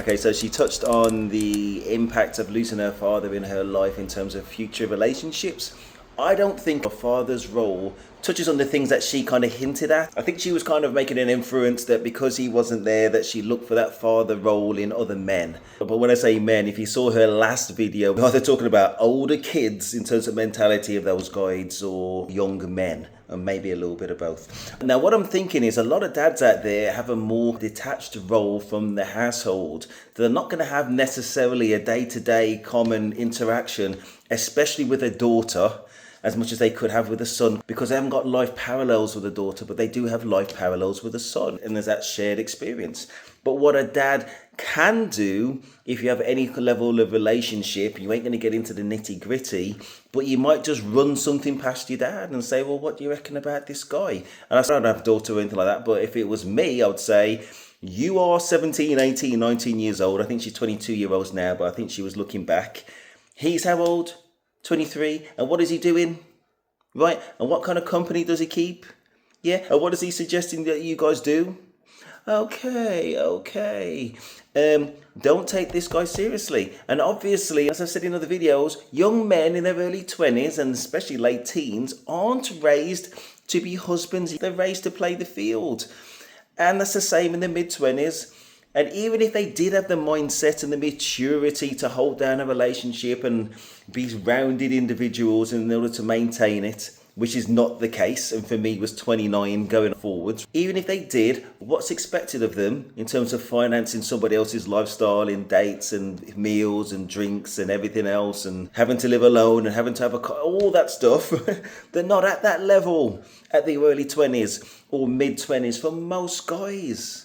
Okay, so she touched on the impact of losing her father in her life in terms of future relationships. I don't think her father's role touches on the things that she kind of hinted at. I think she was kind of making an inference that because he wasn't there, that she looked for that father role in other men. But when I say men, if you saw her last video, they're talking about older kids in terms of mentality of those guides or young men, and maybe a little bit of both. Now, what I'm thinking is a lot of dads out there have a more detached role from the household. They're not going to have necessarily a day-to-day common interaction, especially with a daughter, as much as they could have with a son, because they haven't got life parallels with a daughter, but they do have life parallels with a son, and there's that shared experience. But what a dad can do, if you have any level of relationship, you ain't going to get into the nitty gritty, but you might just run something past your dad and say, well, what do you reckon about this guy? And I don't have a daughter or anything like that, but if it was me, I would say, you are 17, 18, 19 years old. I think she's 22 years old now, but I think she was looking back. He's how old? 23. And what is he doing? Right? And what kind of company does he keep? Yeah. And what is he suggesting that you guys do? Okay. Don't take this guy seriously. And obviously, as I've said in other videos, young men in their early 20s and especially late teens aren't raised to be husbands. They're raised to play the field. And that's the same in the mid-20s. And even if they did have the mindset and the maturity to hold down a relationship and be rounded individuals in order to maintain it, which is not the case, and for me was 29 going forwards. Even if they did, what's expected of them in terms of financing somebody else's lifestyle in dates and meals and drinks and everything else, and having to live alone and having to have all that stuff, they're not at that level at the early 20s or mid 20s for most guys.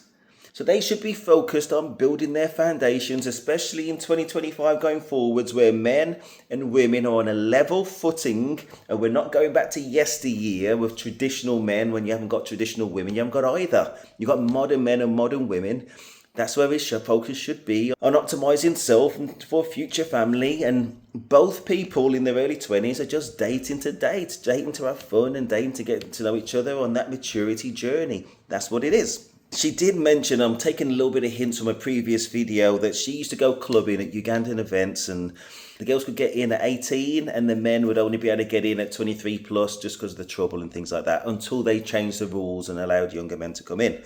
So they should be focused on building their foundations, especially in 2025 going forwards, where men and women are on a level footing, and we're not going back to yesteryear with traditional men when you haven't got traditional women. You haven't got either. You've got modern men and modern women. That's where his focus should be, on optimizing self for future family. And both people in their early 20s are just dating to date, dating to have fun and dating to get to know each other on that maturity journey. That's what it is. She did mention, I'm taking a little bit of hints from a previous video, that she used to go clubbing at Ugandan events and the girls could get in at 18 and the men would only be able to get in at 23 plus just because of the trouble and things like that, until they changed the rules and allowed younger men to come in.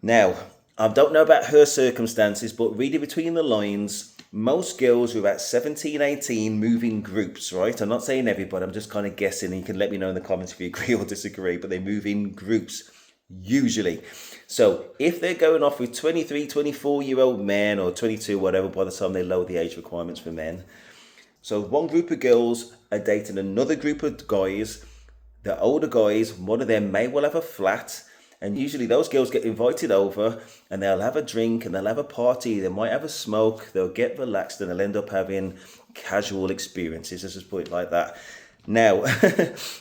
Now, I don't know about her circumstances, but reading between the lines, most girls who are about 17, 18 move in groups, right? I'm not saying everybody, I'm just kind of guessing, and you can let me know in the comments if you agree or disagree, but they move in groups. Usually. So if they're going off with 23, 24-year-old men or 22, whatever, by the time they lower the age requirements for men. So one group of girls are dating another group of guys. The older guys, one of them may well have a flat. And usually those girls get invited over and they'll have a drink and they'll have a party. They might have a smoke. They'll get relaxed and they'll end up having casual experiences. Let's just put it like that. Now,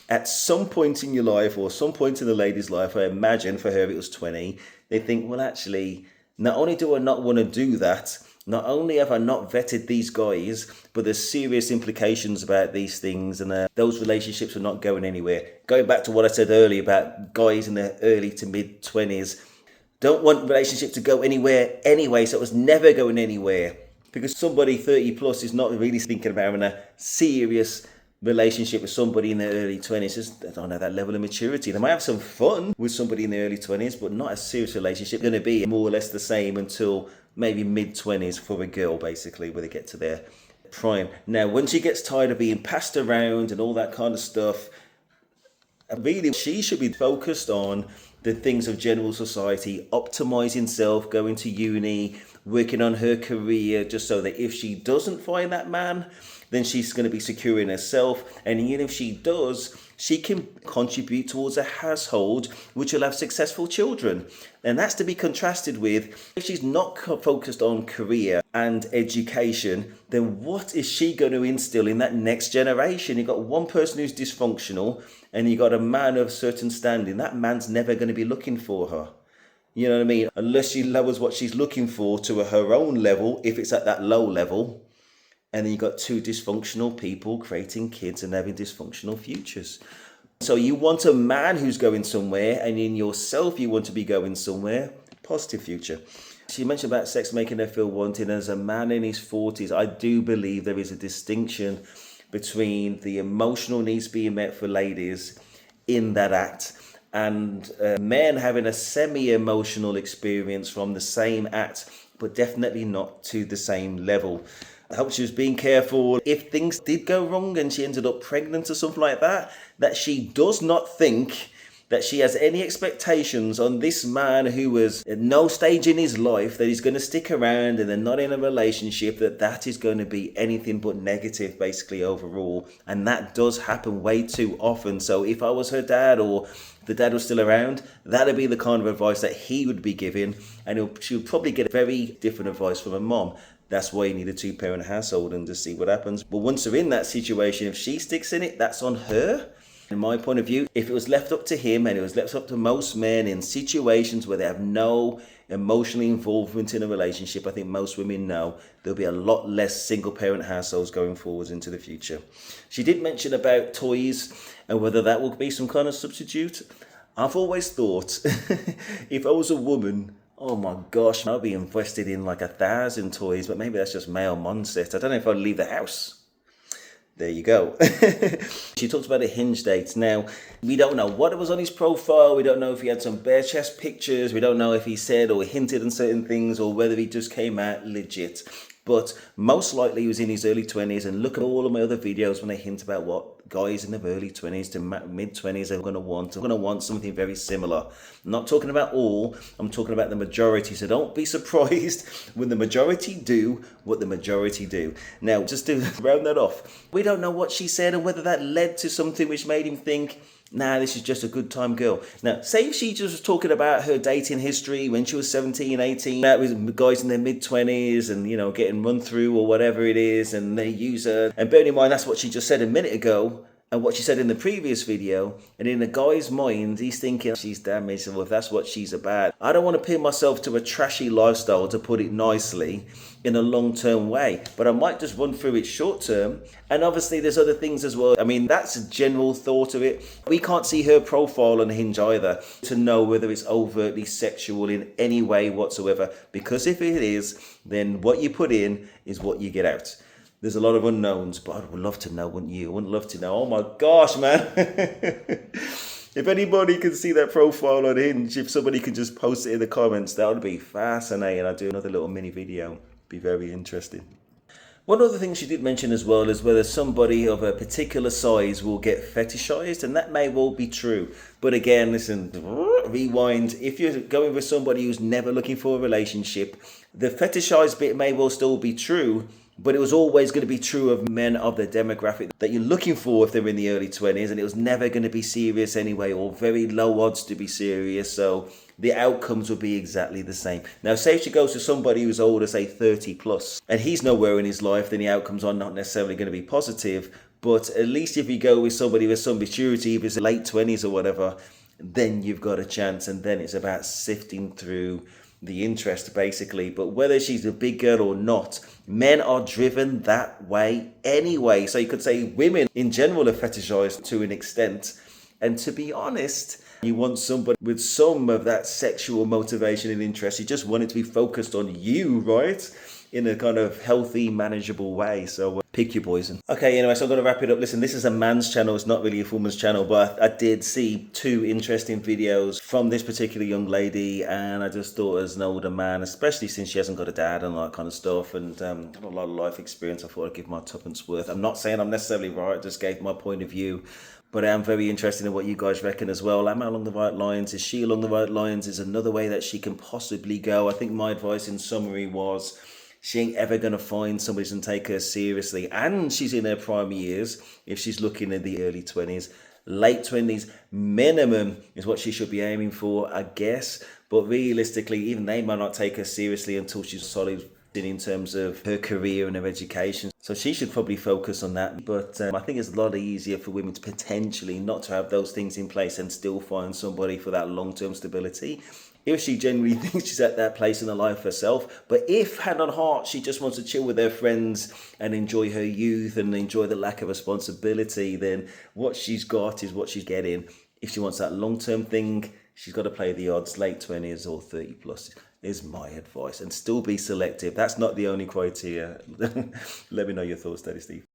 at some point in your life or some point in the lady's life, I imagine for her it was 20, they think, well, actually, not only do I not want to do that, not only have I not vetted these guys, but there's serious implications about these things, and those relationships are not going anywhere. Going back to what I said earlier about guys in their early to mid 20s, don't want relationship to go anywhere anyway, so it was never going anywhere. Because somebody 30 plus is not really thinking about having a serious relationship with somebody in their early 20s. Just, I don't know, that level of maturity. They might have some fun with somebody in their early 20s, but not a serious relationship. Going to be more or less the same until maybe mid 20s for a girl, basically, where they get to their prime. Now, when she gets tired of being passed around and all that kind of stuff, really she should be focused on the things of general society, optimizing self, going to uni, working on her career, just so that if she doesn't find that man, then she's going to be secure in herself. And even if she does, she can contribute towards a household which will have successful children. And that's to be contrasted with, if she's not focused on career and education, then what is she going to instill in that next generation? You've got one person who's dysfunctional and you've got a man of certain standing. That man's never going to be looking for her. You know what I mean? Unless she lowers what she's looking for to her own level, if it's at that low level. And then you've got two dysfunctional people creating kids and having dysfunctional futures. So you want a man who's going somewhere, and in yourself you want to be going somewhere. Positive future. She mentioned about sex making her feel wanted. As a man in his 40s, I do believe there is a distinction between the emotional needs being met for ladies in that act and men having a semi-emotional experience from the same act, but definitely not to the same level. I hope she was being careful. If things did go wrong and she ended up pregnant or something like that, that she does not think that she has any expectations on this man who was at no stage in his life that he's going to stick around and they're not in a relationship, that is going to be anything but negative basically overall. And that does happen way too often. So if I was her dad, or the dad was still around, that'd be the kind of advice that he would be giving, and she would probably get very different advice from her mom. That's why you need a 2-parent household and to see what happens. But once they're in that situation, if she sticks in it, that's on her. In my point of view, if it was left up to him, and it was left up to most men in situations where they have no emotional involvement in a relationship, I think most women know there'll be a lot less single parent households going forwards into the future. She did mention about toys and whether that will be some kind of substitute. I've always thought if I was a woman, oh my gosh, I'd be invested in like 1,000 toys, but maybe that's just male mindset. I don't know if I'd leave the house. There you go. She talked about a Hinge date. Now, we don't know what it was on his profile. We don't know if he had some bare chest pictures. We don't know if he said or hinted on certain things, or whether he just came out legit. But most likely he was in his early 20s, and look at all of my other videos when I hint about what guys in their early 20s to mid 20s are going to want. They're going to want something very similar. I'm not talking about all, I'm talking about the majority. So don't be surprised when the majority do what the majority do. Now, just to round that off, we don't know what she said and whether that led to something which made him think, nah, this is just a good time girl. Now, say if she just was talking about her dating history when she was 17, 18, that was guys in their mid-20s and, you know, getting run through or whatever it is, and they use her. And bearing in mind, that's what she just said a minute ago, and what she said in the previous video. And in the guy's mind, he's thinking she's damaged, well, if that's what she's about. I don't want to pin myself to a trashy lifestyle, to put it nicely, in a long-term way, but I might just run through it short-term. And obviously there's other things as well. I mean, that's a general thought of it. We can't see her profile on Hinge either to know whether it's overtly sexual in any way whatsoever, because if it is, then what you put in is what you get out. There's a lot of unknowns, but I would love to know, wouldn't you? I would love to know. Oh my gosh, man. If anybody can see that profile on Hinge, if somebody could just post it in the comments, that would be fascinating. I'll do another little mini video. Be very interesting. One other thing she did mention as well is whether somebody of a particular size will get fetishized, and that may well be true. But again, listen, rewind. If you're going with somebody who's never looking for a relationship, the fetishized bit may well still be true, but it was always going to be true of men of the demographic that you're looking for if they're in the early 20s, and it was never going to be serious anyway, or very low odds to be serious. So the outcomes would be exactly the same. Now, say if she goes to somebody who's older, say 30 plus, and he's nowhere in his life, then the outcomes are not necessarily going to be positive. But at least if you go with somebody with some maturity, if it's late 20s or whatever, then you've got a chance. And then it's about sifting through the interest basically. But whether she's a big girl or not, men are driven that way anyway. So you could say women in general are fetishized to an extent. And to be honest, you want somebody with some of that sexual motivation and interest. You just want it to be focused on you, right? In a kind of healthy, manageable way. So pick your poison. Okay, anyway, so I'm going to wrap it up. Listen, this is a man's channel. It's not really a woman's channel, but I did see 2 interesting videos from this particular young lady, and I just thought as an older man, especially since she hasn't got a dad and all that kind of stuff, and got a lot of life experience, I thought I'd give my tuppence worth. I'm not saying I'm necessarily right, I just gave my point of view. But I am very interested in what you guys reckon as well. Am I along the right lines? Is she along the right lines? Is another way that she can possibly go? I think my advice in summary was, she ain't ever going to find somebody who's going to take her seriously. And she's in her prime years if she's looking at the early 20s. Late 20s minimum is what she should be aiming for, I guess. But realistically, even they might not take her seriously until she's solid in terms of her career and her education. So she should probably focus on that. But I think it's a lot easier for women to potentially not to have those things in place and still find somebody for that long-term stability, if she genuinely thinks she's at that place in her life herself. But if, hand on heart, she just wants to chill with her friends and enjoy her youth and enjoy the lack of responsibility, then what she's got is what she's getting. If she wants that long-term thing, she's got to play the odds, late 20s or 30 plus. is my advice, and still be selective. That's not the only criteria. Let me know your thoughts, Daddy Steve.